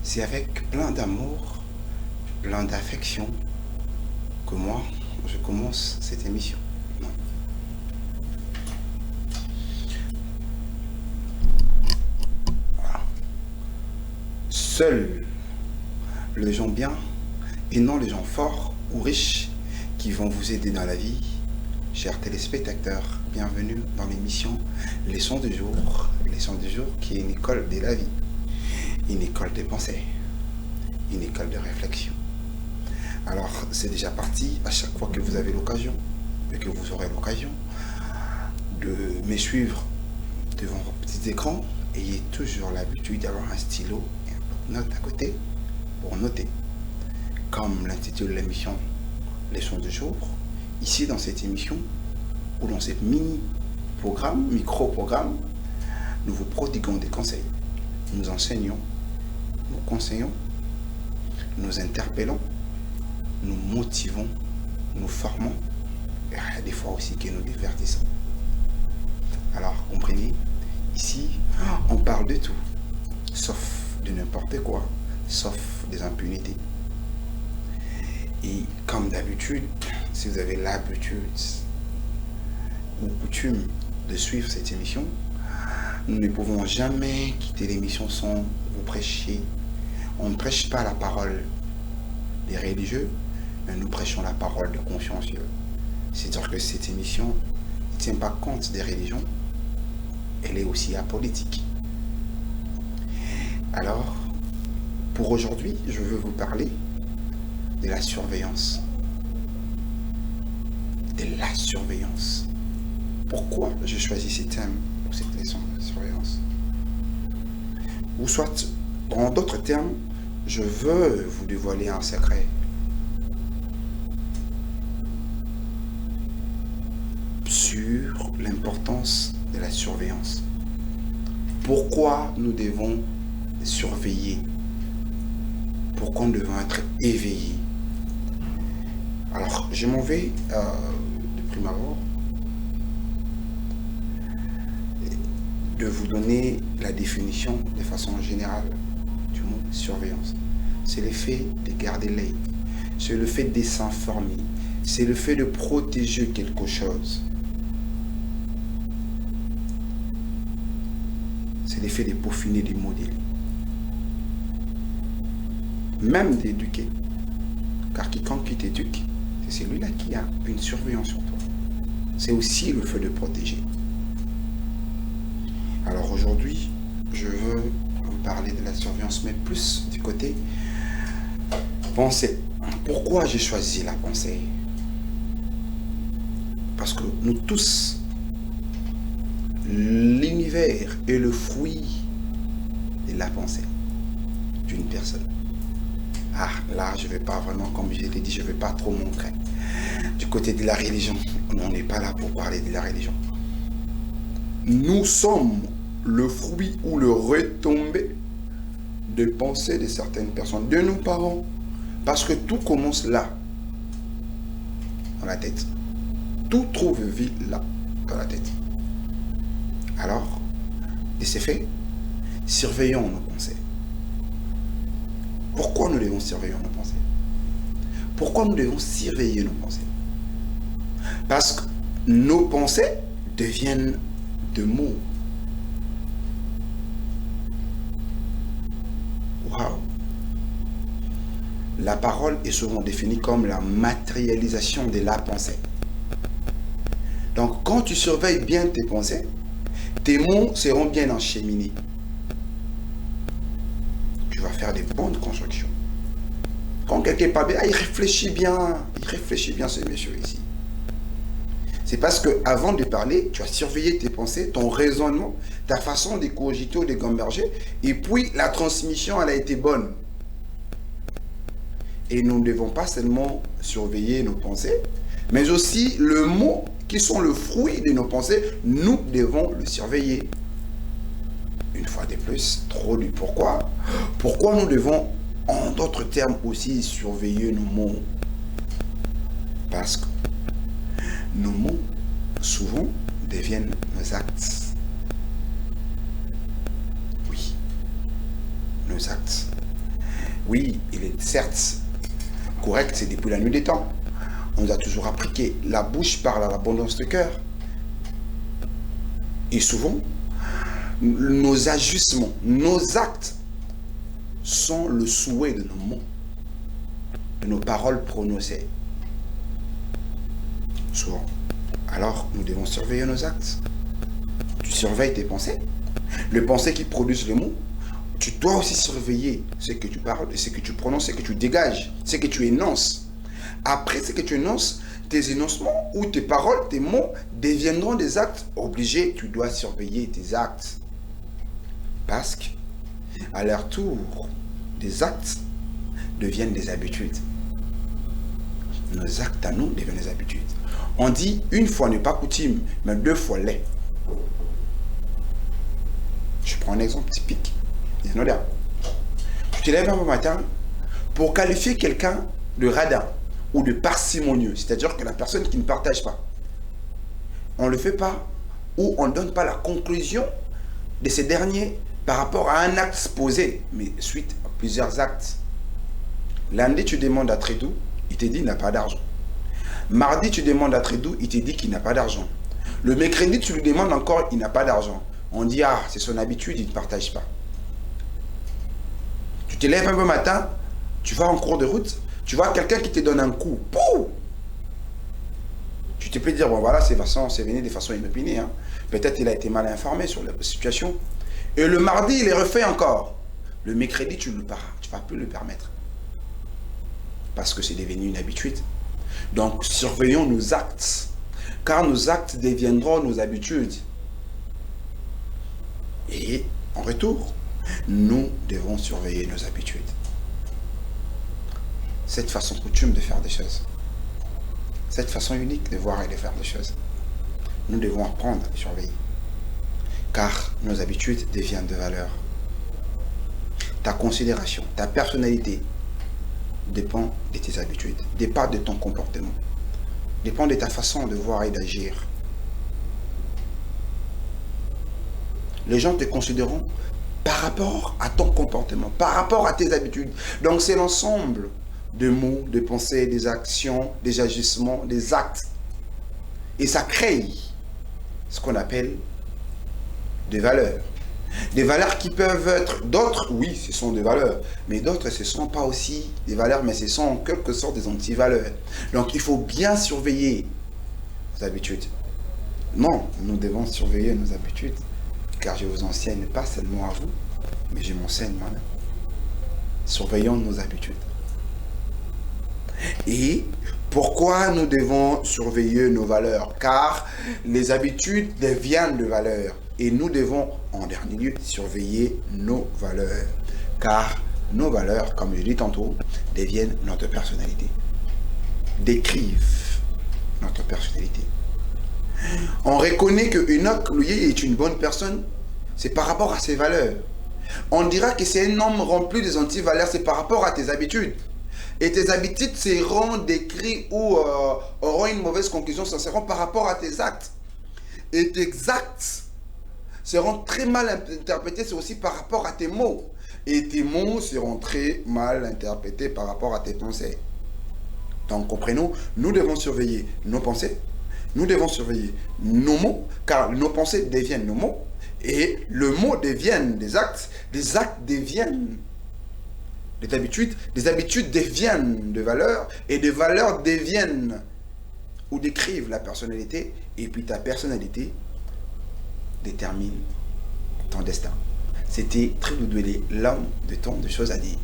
C'est avec plein d'amour, plein d'affection que moi, je commence cette émission. Non. Voilà. Seuls les gens bien et non les gens forts ou riches qui vont vous aider dans la vie. Chers téléspectateurs, bienvenue dans l'émission Leçons du jour. Leçons du jour qui est une école de la vie, une école de pensée, une école de réflexion. Alors, c'est déjà parti. À chaque fois que vous avez l'occasion et que vous aurez l'occasion de me suivre devant vos petits écrans, ayez toujours l'habitude d'avoir un stylo et un bloc-notes à côté pour noter. Comme l'intitule de l'émission Leçons du jour, ici dans cette émission ou dans cette mini-programme, micro-programme, nous vous prodiguons des conseils. Nous enseignons, nous conseillons, nous interpellons, nous motivons, nous formons, et des fois aussi que nous divertissons. Alors, comprenez, ici, on parle de tout, sauf de n'importe quoi, sauf des impunités. Et comme d'habitude, si vous avez l'habitude ou coutume de suivre cette émission, nous ne pouvons jamais quitter l'émission sans vous prêcher. On ne prêche pas la parole des religieux, mais nous prêchons la parole de consciencieux. C'est-à-dire que cette émission ne tient pas compte des religions, elle est aussi apolitique. Alors, pour aujourd'hui, je veux vous parler de la surveillance. De la surveillance. Pourquoi j'ai choisi ces thèmes pour cette leçon de surveillance? Ou soit, en d'autres termes, je veux vous dévoiler un secret. Sur l'importance de la surveillance. Pourquoi nous devons surveiller? Pourquoi nous devons être éveillés? Alors, je m'en vais de prime abord de vous donner la définition de façon générale du mot surveillance. C'est le fait de garder l'œil, c'est le fait de s'informer, c'est le fait de protéger quelque chose. C'est le fait de peaufiner des modèles. Même d'éduquer. Car quiconque qui t'éduque, c'est celui-là qui a une surveillance sur toi. C'est aussi le fait de protéger. Alors aujourd'hui, je veux vous parler de la surveillance, mais plus du côté pensée. Pourquoi j'ai choisi la pensée? Parce que nous tous, l'univers est le fruit de la pensée d'une personne. Ah, là, je ne vais pas vraiment, comme je l'ai dit, je ne vais pas trop montrer. Du côté de la religion, on n'est pas là pour parler de la religion. Nous sommes le fruit ou le retombé de pensées de certaines personnes, de nos parents. Parce que tout commence là, dans la tête. Tout trouve vie là, dans la tête. Alors, de ces faits, surveillons nos pensées. Pourquoi nous devons surveiller nos pensées? Pourquoi nous devons surveiller nos pensées? Parce que nos pensées deviennent de mots. Waouh! La parole est souvent définie comme la matérialisation de la pensée. Donc, quand tu surveilles bien tes pensées, tes mots seront bien encheminés. Tu vas faire des bonnes constructions. Quand quelqu'un n'est pas bien, il réfléchit bien ce monsieur ici. C'est parce qu'avant de parler, tu as surveillé tes pensées, ton raisonnement, ta façon de cogiter ou de gamberger, et puis la transmission, elle a été bonne. Et nous ne devons pas seulement surveiller nos pensées, mais aussi le mot qui sont le fruit de nos pensées, nous devons le surveiller. Une fois de plus, trop du pourquoi. Pourquoi nous devons, en d'autres termes aussi, surveiller nos mots? Parce que nos mots, souvent, deviennent nos actes. Oui, nos actes. Oui, il est certes correct, c'est depuis la nuit des temps. On nous a toujours appris que la bouche parle à l'abondance de cœur. Et souvent, nos ajustements, nos actes sont le souhait de nos mots, de nos paroles prononcées. Souvent. Alors, nous devons surveiller nos actes. Tu surveilles tes pensées. Les pensées qui produisent les mots, tu dois aussi surveiller ce que tu parles, ce que tu prononces, ce que tu dégages, ce que tu énonces. Après ce que tu énonces, tes énoncements ou tes paroles, tes mots deviendront des actes obligés. Tu dois surveiller tes actes. Parce qu'à leur tour, des actes deviennent des habitudes. Nos actes à nous deviennent des habitudes. On dit une fois n'est pas coutume, mais deux fois l'est. Je prends un exemple typique. Tu te lèves un matin pour qualifier quelqu'un de radin ou de parcimonieux, c'est-à-dire que la personne qui ne partage pas. On ne le fait pas ou on ne donne pas la conclusion de ces derniers par rapport à un acte posé, mais suite à plusieurs actes. Lundi, tu demandes à Trédou, il te dit qu'il n'a pas d'argent. Mardi, tu demandes à Trédou, il te dit qu'il n'a pas d'argent. Le mercredi, tu lui demandes encore, il n'a pas d'argent. On dit, ah, c'est son habitude, il ne partage pas. Tu te lèves un peu matin, tu vas en cours de route, tu vois quelqu'un qui te donne un coup. Pouh! Tu te peux dire, bon voilà, c'est venu de façon inopinée. Hein. Peut-être il a été mal informé sur la situation. Et le mardi, il est refait encore. Le mercredi, tu ne vas plus le permettre. Parce que c'est devenu une habitude. Donc, surveillons nos actes. Car nos actes deviendront nos habitudes. Et en retour, nous devons surveiller nos habitudes. Cette façon coutume de faire des choses. Cette façon unique de voir et de faire des choses. Nous devons apprendre à les surveiller. Car nos habitudes deviennent de valeur. Ta considération, ta personnalité dépend de tes habitudes, dépend de ton comportement, dépend de ta façon de voir et d'agir. Les gens te considéreront par rapport à ton comportement, par rapport à tes habitudes. Donc c'est l'ensemble de mots, de pensées, des actions, des agissements, des actes. Et ça crée ce qu'on appelle des valeurs. Des valeurs qui peuvent être d'autres, oui, ce sont des valeurs. Mais d'autres, ce ne sont pas aussi des valeurs, mais ce sont en quelque sorte des anti-valeurs. Donc il faut bien surveiller nos habitudes. Non, nous devons surveiller nos habitudes. Car je vous enseigne pas seulement à vous, mais je m'enseigne moi-même. Surveillons nos habitudes. Et pourquoi nous devons surveiller nos valeurs? Car les habitudes deviennent de valeurs. Et nous devons, en dernier lieu, surveiller nos valeurs. Car nos valeurs, comme je l'ai dit tantôt, deviennent notre personnalité. Décrivent notre personnalité. On reconnaît que Enoch, lui, est une bonne personne, c'est par rapport à ses valeurs. On dira que c'est un homme rempli des anti-valeurs, c'est par rapport à tes habitudes. Et tes habitudes seront décrites ou auront une mauvaise conclusion, ça seront par rapport à tes actes. Et tes actes seront très mal interprétés, c'est aussi par rapport à tes mots. Et tes mots seront très mal interprétés par rapport à tes pensées. Donc comprenons, nous devons surveiller nos pensées, nous devons surveiller nos mots, car nos pensées deviennent nos mots, et le mot deviennent des actes deviennent des habitudes deviennent de valeurs, et des valeurs deviennent ou décrivent la personnalité, et puis ta personnalité détermine ton destin. C'était Trédou Douélé, l'homme de tant de choses à dire.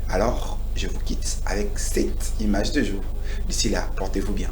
Alors, je vous quitte avec cette image de jour. D'ici là, portez-vous bien.